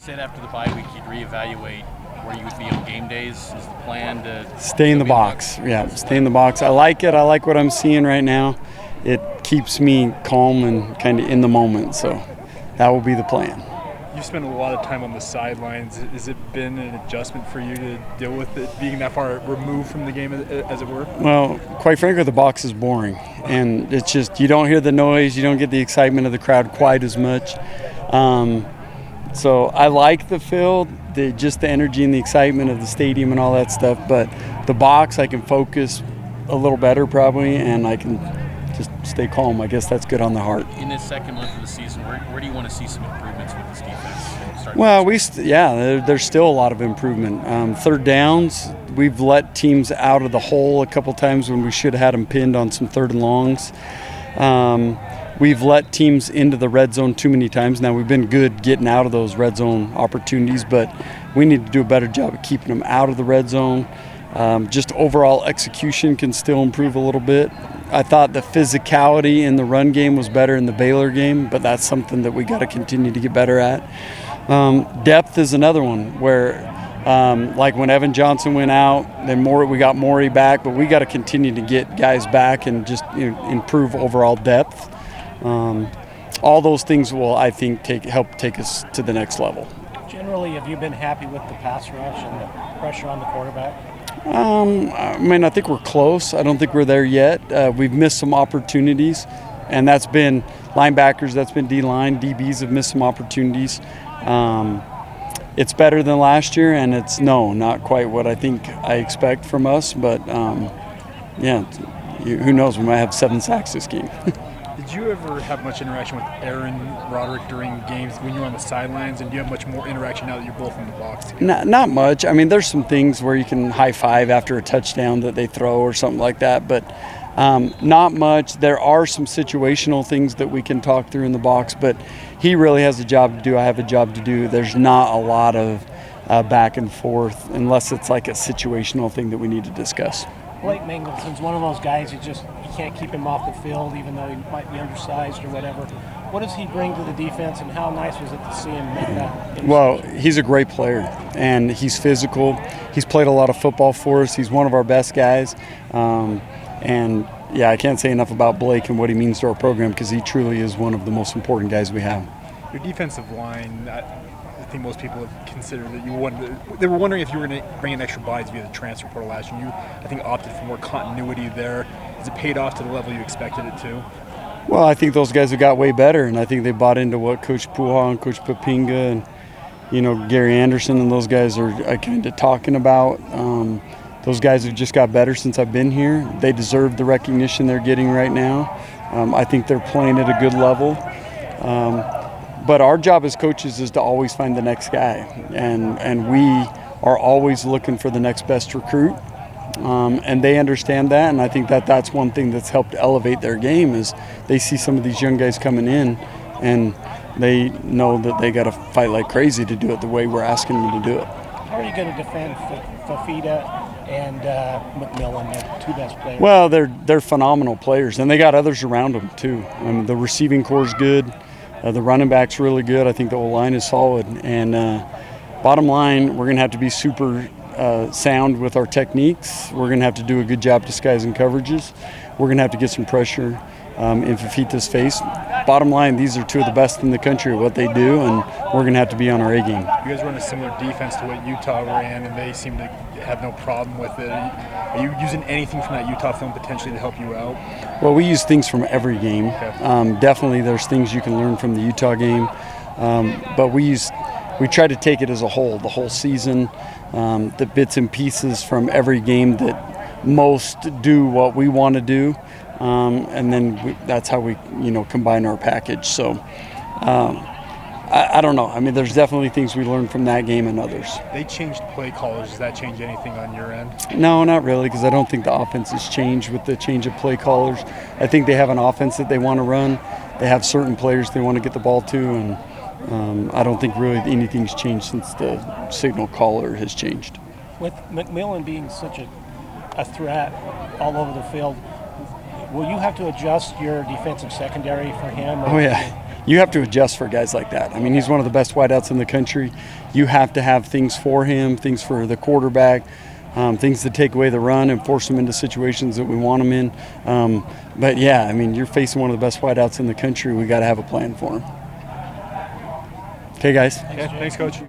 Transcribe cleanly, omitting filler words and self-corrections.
said after the bye week you'd reevaluate where you would be on game days. Is the plan to stay in the box? Yeah, stay in the box. I like it. I like what I'm seeing right now. It keeps me calm and kind of in the moment. So that will be the plan. You've spent a lot of time on the sidelines. Has it been an adjustment for you to deal with it being that far removed from the game, as it were? Well, quite frankly, the box is boring. And it's just, you don't hear the noise. You don't get the excitement of the crowd quite as much. So I like the field, just the energy and the excitement of the stadium and all that stuff. But the box, I can focus a little better probably, and I can just stay calm. I guess that's good on the heart. In this second month of the season, where do you want to see some improvements with this defense? Well, there's still a lot of improvement. Third downs, we've let teams out of the hole a couple times when we should have had them pinned on some third and longs. We've let teams into the red zone too many times. Now, we've been good getting out of those red zone opportunities, but we need to do a better job of keeping them out of the red zone. Just overall execution can still improve a little bit. I thought the physicality in the run game was better in the Baylor game, but that's something that we got to continue to get better at. Depth is another one where, like when Evan Johnson went out, then we got Maury back, but we got to continue to get guys back and just improve overall depth. All those things will, I think, help take us to the next level. Generally, have you been happy with the pass rush and the pressure on the quarterback? I think we're close. I don't think we're there yet. We've missed some opportunities, and that's been linebackers, that's been D-line. DBs have missed some opportunities. It's better than last year, and it's not quite what I think I expect from us. But, who knows? We might have 7 sacks this game. Did you ever have much interaction with Aaron Roderick during games when you were on the sidelines, and do you have much more interaction now that you're both in the box together? Not much. I mean, there's some things where you can high-five after a touchdown that they throw or something like that, but not much. There are some situational things that we can talk through in the box, but he really has a job to do. I have a job to do. There's not a lot of back and forth unless it's like a situational thing that we need to discuss. Blake Mangelson's one of those guys you can't keep him off the field even though he might be undersized or whatever. What does he bring to the defense, and how nice was it to see him make that? Well, he's a great player, and he's physical. He's played a lot of football for us. He's one of our best guys. I can't say enough about Blake and what he means to our program because he truly is one of the most important guys we have. Your defensive line, I think most people have considered that they were wondering if you were going to bring in extra bodies via the transfer portal last year. You, I think, opted for more continuity there. Has it paid off to the level you expected it to? Well, I think those guys have got way better, and I think they bought into what Coach Puha and Coach Papinga and Gary Anderson and those guys are kind of talking about. Those guys have just got better since I've been here. They deserve the recognition they're getting right now. I think they're playing at a good level. But our job as coaches is to always find the next guy, and we are always looking for the next best recruit, and they understand that, and I think that's one thing that's helped elevate their game is they see some of these young guys coming in, and they know that they got to fight like crazy to do it the way we're asking them to do it. How are you going to defend Fafita and McMillan, the 2 best players? Well, they're phenomenal players, and they got others around them too. The receiving core is good. The running back's really good. I think the O-line is solid. And bottom line, we're going to have to be super sound with our techniques. We're going to have to do a good job disguising coverages. We're going to have to get some pressure in Fafita's face. Bottom line, these are 2 of the best in the country at what they do, and we're going to have to be on our A game. You guys run a similar defense to what Utah ran, and they seem to have no problem with it. Are you using anything from that Utah film potentially to help you out? Well, we use things from every game. Okay. Definitely there's things you can learn from the Utah game, but we try to take it as a whole, the whole season, the bits and pieces from every game that most do what we want to do. And then that's how we, combine our package. So I don't know. I mean, there's definitely things we learned from that game and others. They changed play callers. Does that change anything on your end? No, not really, because I don't think the offense has changed with the change of play callers. I think they have an offense that they want to run. They have certain players they want to get the ball to, and I don't think really anything's changed since the signal caller has changed. With McMillan being such a threat all over the field, will you have to adjust your defensive secondary for him? Oh, yeah. you have to adjust for guys like that. I mean, he's one of the best wideouts in the country. You have to have things for him, things for the quarterback, things to take away the run and force him into situations that we want him in. But yeah, I mean, you're facing one of the best wideouts in the country. We got to have a plan for him. Okay, guys. Thanks, Coach.